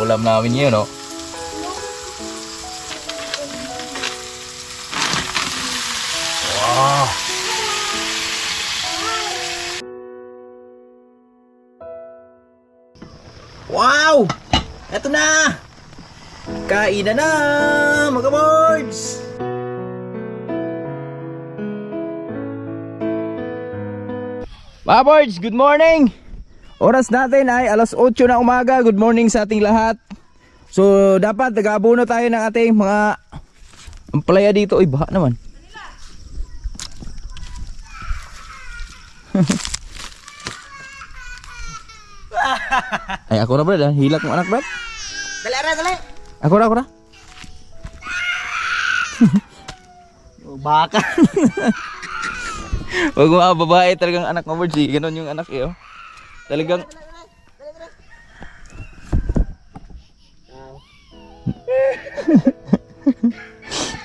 ulam namin yun, no? Wow! Wow! Eto na! Kainan na, mga birds! Mga birds, good morning! Oras natin ay alas 8 na umaga. Good morning sa ating lahat. So dapat nag-aabono tayo ng ating mga ampalaya dito. Uy, baha naman. Ay, ako na, brad. Hilak mo anak, brad. Dali, ara, dali. Ako na. Oh, baka. Wag mo babae talagang anak mo, birds. Ganon yung anak eh, oh. Talagang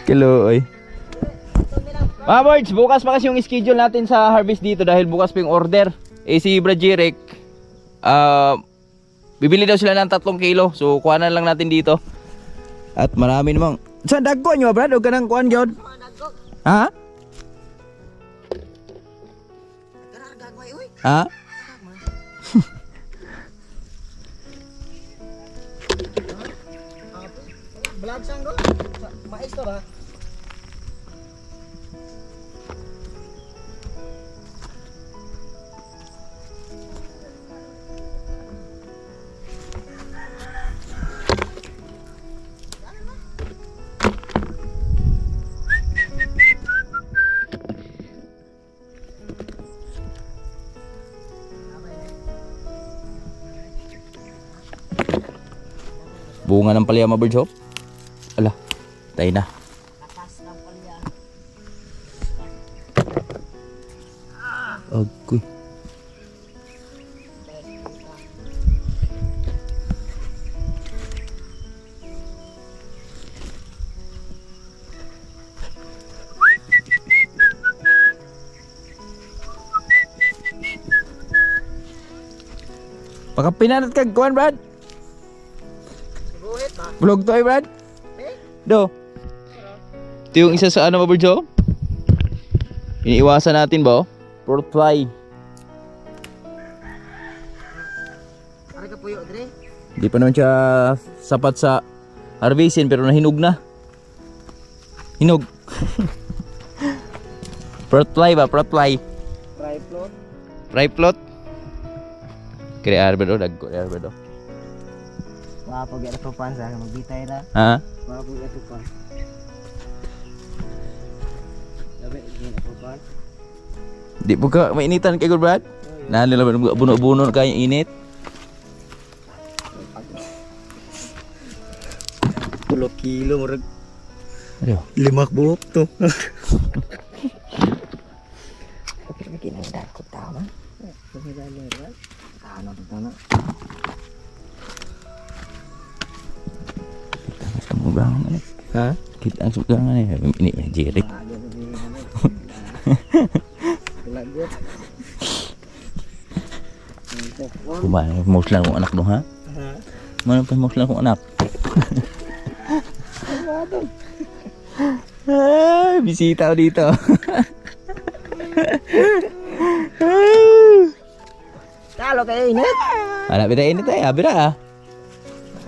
Kiloy. Mga birds, bukas pa kasi yung schedule natin sa harvest dito dahil bukas pa yung order. Eh si Brad Jeric, bibili daw sila ng 3 kilo. So kuha na lang natin dito. At marami namang. Saan dagko nyo, Brad? Huwag ka nang kuhan, Jod. Ha? Ha? Vlog sang go. Mais to ba? Bunga ng palya, mga birds, oh. Ala, tayo na. Lakas ng palya. Agoy. Pakapinanat kag kuan, Brad. Buhit ba? Vlog to, Brad. Do. Ito yung isa sa ano, Maburjo? Iniiwasan natin ba? Fruit fly. Ara ka puyo dire. Hindi pa naman siya sapat sa harvestin pero nahinog na. Hinog. Fruit fly ba? Fruit fly. Try float. Fry plot. Kaya arbedo, dagko arbedo. Wapag ito pa pan sa magbitay ra. Ha? Wapag ito pa. Labi ito pa. Di po ka mainitan kay good, Brad? Nalala ba buno-buno kaya init? 10 kilo murag Ayo. 5 buhok to. Kinagdar ko tama. Ano to na? Sumugang na. Ha? Kita ang sugang na eh. Ini Jeric. Lagot. Kumana, muslan kong anak mo, ha? Ha? Mana pa muslan kong anak? Ay, bisita ako dito. Talo kayo init. Ala, bida init eh. Bida ah.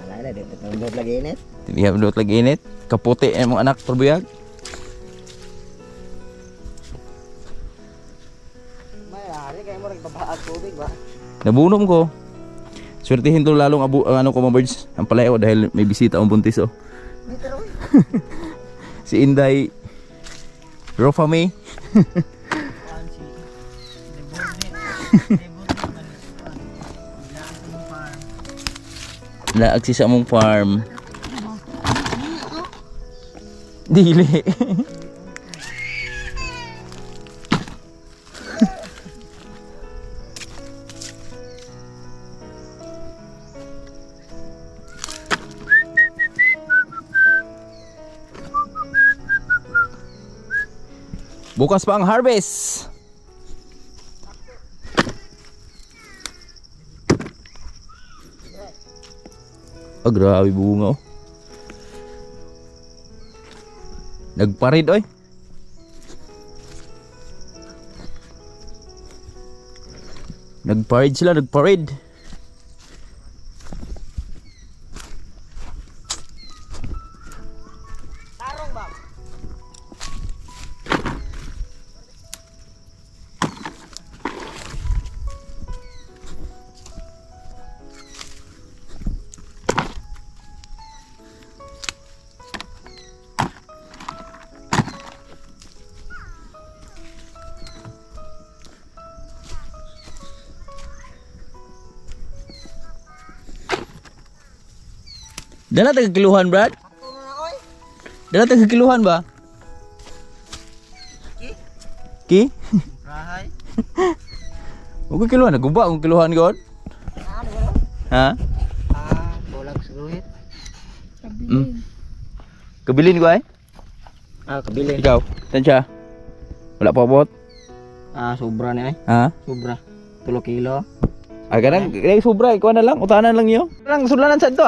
Wala na dito tundot lagi init. Tibihan doon lagi init. Kaputi ang mga anak terbuyag. May ari kayo mo nagbabaag tubig ba? Nabunom ko. Swertihin to lalong ano ko, mga birds. Ang palaya ko dahil may bisita akong buntis, oh. Pero Si Inday Rofame. Naagsi sa among farm. Dili. Bukas pa ang harvest. Ah, grabe bunga oh. Nagparid oy. Nagparid sila, nagparid. Tarong ba? Dala tagakiluhan, Brad? Dala tagakiluhan ba? Ki? Rahay. Huwag ko kiluhan, naguba kung kiluhan ko. Ha? Bolag sa guhit. Kabilin ko ay? Kabili. Ikaw, tansya? Wala pa bot? Sobra ni ay. Ha? Sobra. 3 kilo. Ganang, sobra, ikaw na lang, utanan lang yun. Lang, sudlanan sa ito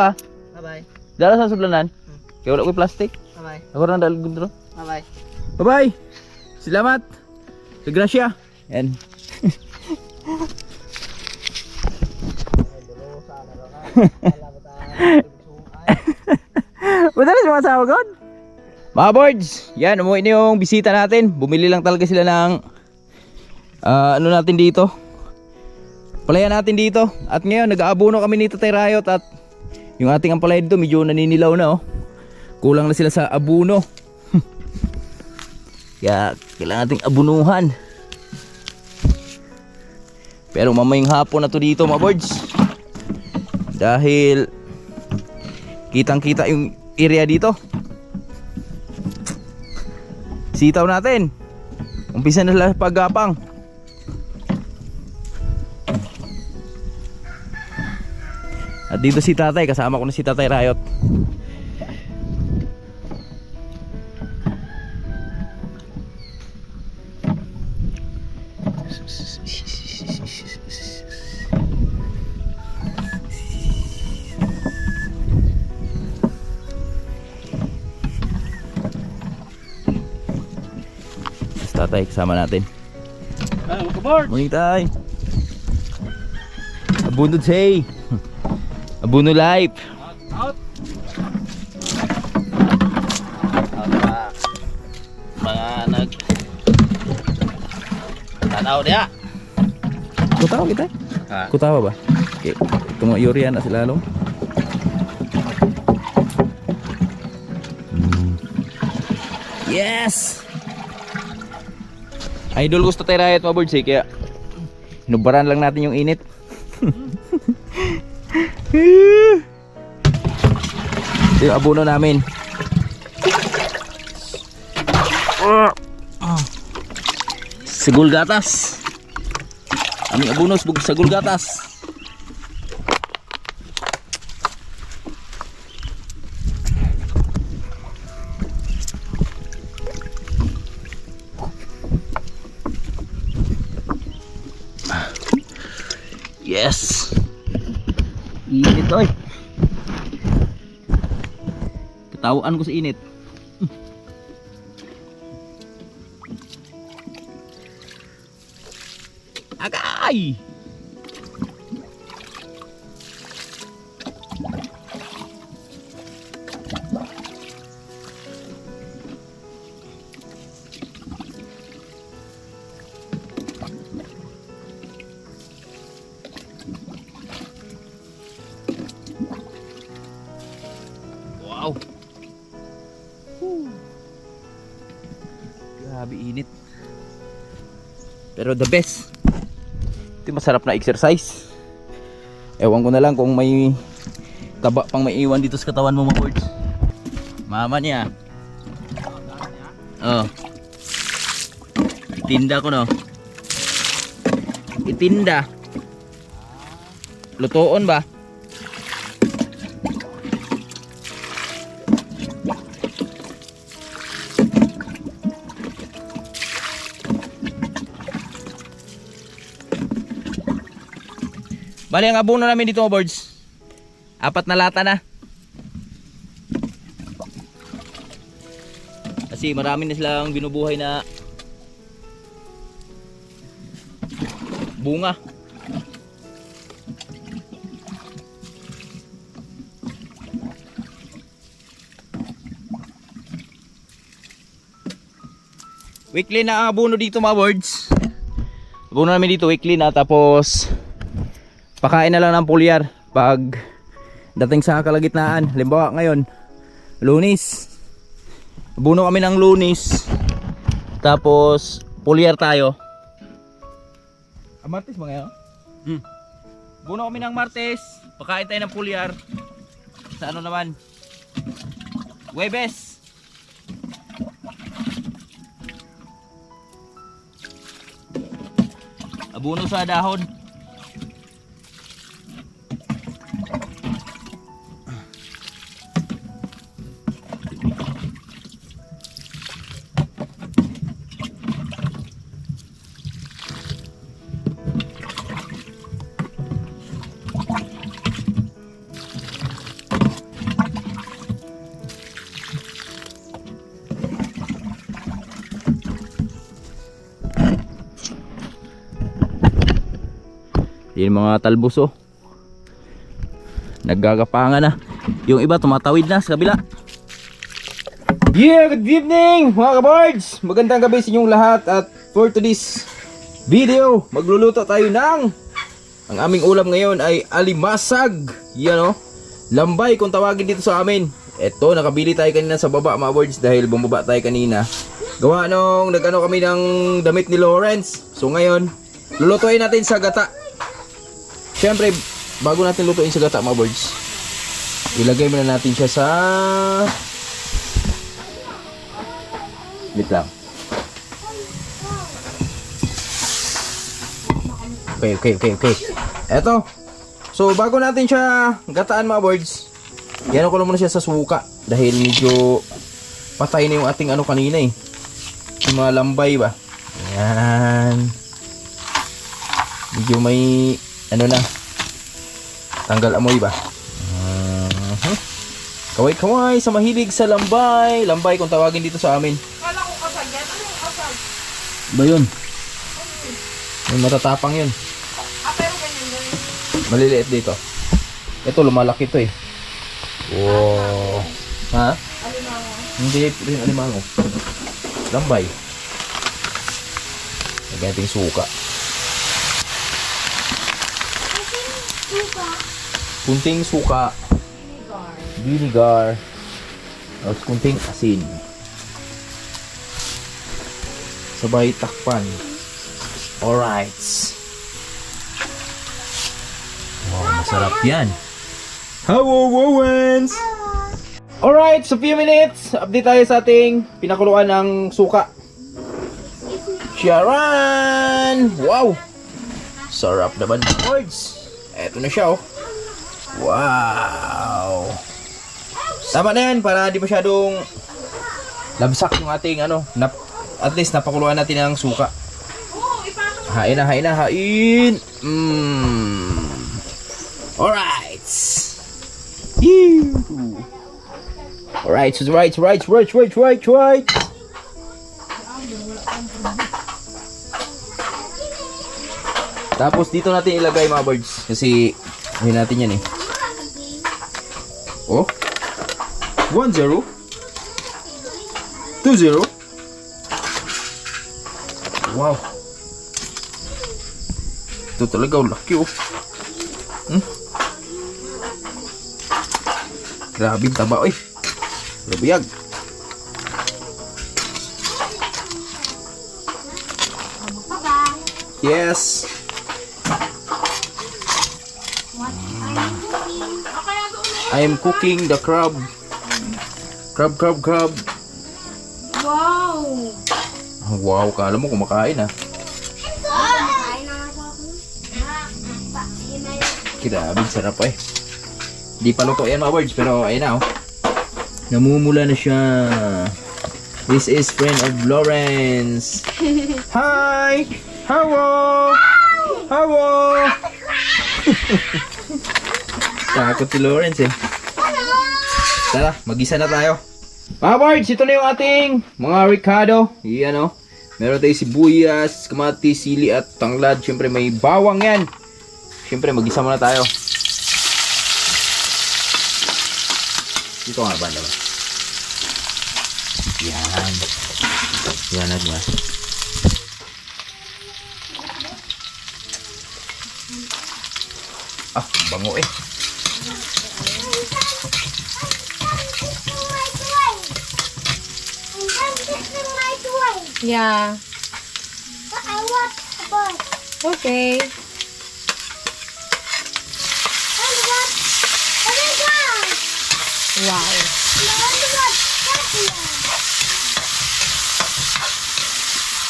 Bye-bye. Dala sa sudlanan. Kaya wala ko plastic. Bye-bye. Ako rin dahil gundro. Bye-bye. Bye-bye! Salamat! Sa grasya! Yan. Madali sa mga sawa God? Mga boards, yan, umuwi na yung bisita natin. Bumili lang talaga sila ng ano natin dito. Palayan natin dito. At ngayon, nag-aabono kami nito tay Riot. At yung ating ampalaya dito, medyo naninilaw na oh. Kulang na sila sa abuno. Kaya kailangan nating abunuhan. Pero mamayang hapon na to dito mga boards. Dahil kitang kita yung area dito. Sitaw natin. Umpisa na sila paggapang. At dito si tatay, kasama ko na si Tatay Riot. Tatay, kasama natin. Morning tay. Abuno say. Abuno life. Out. Mga nag tanaw dia. Kutawa kita? Ha? Kutawa ba? Okay. Tumo Yurian na sila long. Yes. Idol gusto tayo Riot mga birds eh, kaya hinubaran lang natin yung init. Ito yung abono namin. Sagul gatas. Aming abono sa sagul gatas. Yes. Init oy. Katawaan ko sa init. Agay. Wow. Grabe init. Pero the best. Ito masarap na exercise. Ewan ko na lang kung may taba pang maiwan dito sa katawan mo mga boards. Mama niya. Oh. Itinda ko no. Itinda. Lutoon ba? Bali ang abono namin dito mga birds, 4 na lata na. Kasi marami na silang binubuhay na bunga. Weekly na ang abono dito mga birds. Abono namin dito weekly na, tapos pakain na lang ng pulyar pag dating sa kalagitnaan. Halimbawa ngayon Lunes, abono kami ng Lunes, tapos pulyar tayo. Martes ba ngayon? Abono kami ng Martes, pakain tayo ng pulyar. Sa ano naman, Huwebes abono sa dahon. Yung mga talbos oh, naggagapangan na. Yung iba tumatawid na sa kabila. Yeah, good evening mga kabards. Magandang gabi sa inyong lahat. At for today's video, magluluto tayo ng, ang aming ulam ngayon ay alimasag. Yan oh, lambay kung tawagin dito sa amin. Eto, nakabili tayo kanina sa baba mga birds dahil bumaba tayo kanina. Gawa nung nag-ano kami ng damit ni Lawrence. So ngayon, lulutuin natin sa gata. Siyempre, bago natin lutuin sa gata mga birds, ilagay muna natin siya sa... Wait lang. Okay. Eto. So, bago natin siya gataan mga birds, yan ko lang muna siya sa suka. Dahil medyo patay na yung ating ano kanina eh. Yung mga lambay ba. Yan. Medyo may... ano na, tanggal amoy ba. Kaway sa mahilig sa lambay. Lambay kung tawagin dito sa amin. Kala ko kasag yan. Ano yung kasag? Ba yun? May matatapang yun. Pero ganyan yan. Maliliit dito. Ito lumalaki to eh. Wow. Ha? Alimango. Hindi rin alimango. Lambay. Lagyan natin suka. Kunting suka, vinegar, tapos kunting asin. Sabay takpan. Alright. Wow, masarap yan. Hello, Owens! Alright, so few minutes, update tayo sa ating pinakuluan ng suka. Sharon! Wow! Sarap naman, boys. Eto na siya oh. Wow. Tama na yan para di masyadong labsak yung ating ano, at least napakuluan natin ng suka. Hain na. Alright. Right. Tapos dito natin ilagay mga birds kasi ayun natin yan eh. Oh. 1-0. 2-0. Wow. Ito talaga laki oh. Grabe yung taba oy. Labiyag. Yes. I am cooking the crab. Crab. Wow! Wow, kala mo kumakain ah. Grabe, sarap eh. Di pa luto yan mga birds, pero ayun na oh. Namumula na siya. This is friend of Lawrence. Hi! Hello! Takot si Lawrence eh. Tara, mag-isa na tayo. Mga boards, ito na yung ating mga Ricardo. Yan o. Meron tayong sibuyas, kamatis, sili at tanglad. Siyempre may bawang yan. Siyempre mag-isa muna tayo. Dito nga ba naman? Yan. Yan na diba? Ah, bango eh. Yeah. But I want a boy. Okay. And what? Oh my God! Wow. And what? That's it.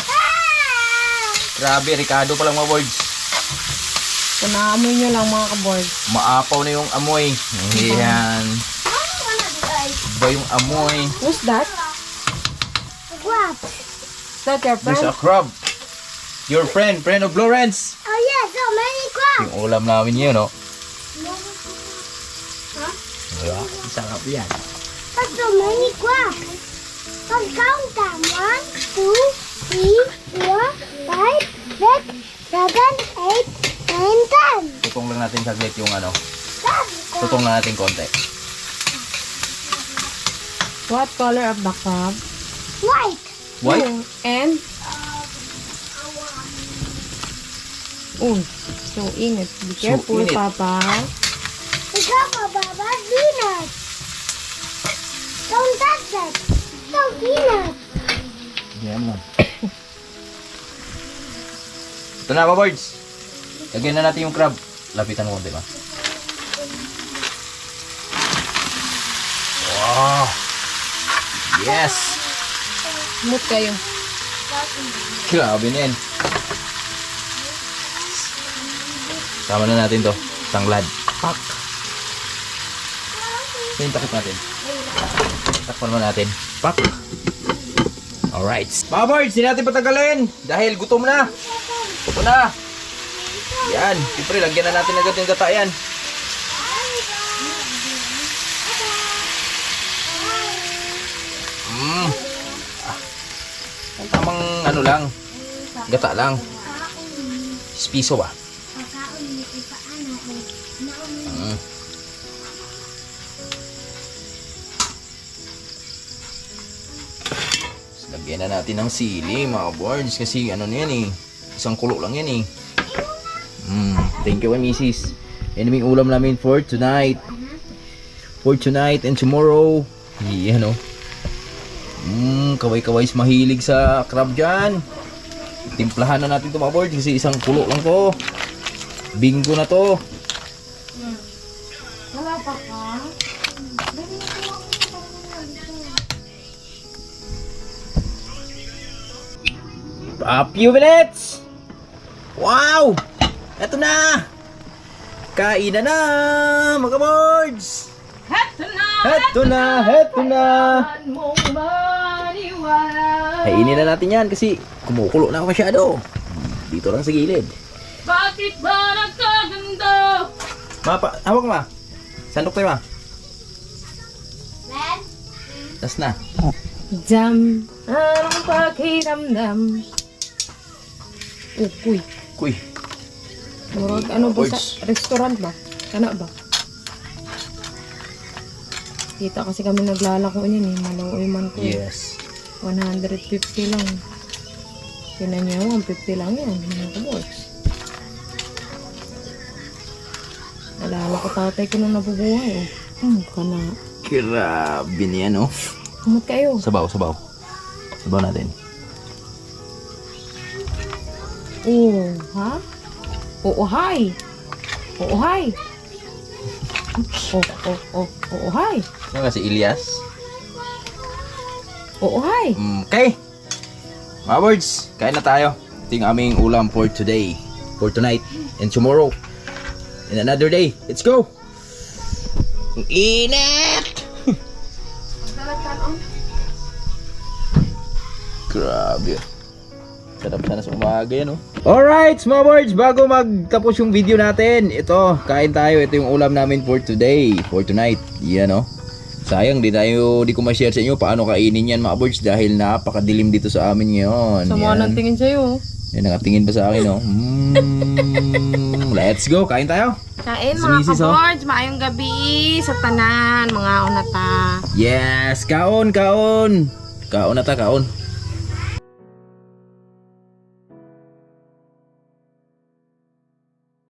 Ah! Grabe, Ricardo pa lang mga boards. Kunaamoy nyo lang mga kaboard. Maapaw na yung amoy. Ayan. I don't wanna do it. Iba yung amoy. Who's that? What? Is that your There's a friend? crab. Your friend of Lawrence. Oh yeah, so many crabs. Yung ulam namin yun, no? Huh? Diba? Sarap yan. That's so many crabs. Let's count them. 1, 2, 3, 4, 5, 6, 7, 8, 9, 10. Tutong lang natin saglit yung ano. That's Tutong lang natin konti. What color of the crab? white. White? Oh, and? Oh, so init. Be careful, init. Papa. We got my Baba peanuts. Don't touch it. So peanuts. Yan lang. Ito na ba, boards? Lagyan na natin yung crab. Lapitan mo, di ba? Wow! Yes! Mood kayo. Grabe na yan. Sama na natin to. Tanglad. Pak! Ito yung takip natin. Takpan mo natin. Pak! Alright. Mga boards, hindi natin patagalin. Dahil gutom na. Ito na. Yan. Siyempre, lagyan na natin agad yung gata yan. Tamang ano lang. Gata lang. Piso ba? Lagyan na natin ng sili mga boards kasi ano na yan eh. Isang kulo lang yan eh. Thank you Mrs. Yan yung ulam namin for tonight. For tonight and tomorrow. Yan o. Kaway-kaway mahilig sa crab dyan. Timplahan na natin ito mga boards kasi isang kulo lang to. Bingo na to. Wala pa ka? A few minutes. Wow! Eto na! Kainan na mga boards! Heto na! Heto na! Heto na! Mong maniwala. Kainin na natin yan kasi kumukulo na masyado. Dito lang sa gilid. Bakit ba nagkaganda? Hawak ma. Sandok tayo ma. Then, Tas na. Jam, anong pakiramdam? Oh, kuy. Kuy. Murag ano ba sa Words. restaurant ba? Kana ba? Kita kasi kami naglalako niyan eh. Malaoy man ko. Yes. 150 lang. Tinan niya, 150 lang yan. Mga kabots. Nalala ko tatay ko nung nabubuhay. Kana. Grabe niya no. Kumot kayo. Sabaw, sabaw. Sabaw natin. Oh, ha? Oo, hi. Oo, hi. Oo, hi. Ano kasi Ilyas? Oo, hi. Okay. Mga boards, kain na tayo. Ito yung aming ulam for today. For tonight. And tomorrow. And another day. Let's go! Ang init! Grabe. Sarap sana sa umaga yan, oh. Alright, mga boards, bago magtapos yung video natin, ito, kain tayo. Ito yung ulam namin for today, for tonight. Yan, oh. Sayang, di ko ma-share sa inyo paano kainin yan mga boys dahil napakadilim dito sa amin ngayon. Sama Yan. ng tingin sa'yo. Yan, nakatingin pa sa akin, oh. Let's go, kain tayo. Kain Si mga Mrs., oh. kabords, maayong gabi sa tanan, mga unata. Yes, kaon. Kaon na ta, kaon.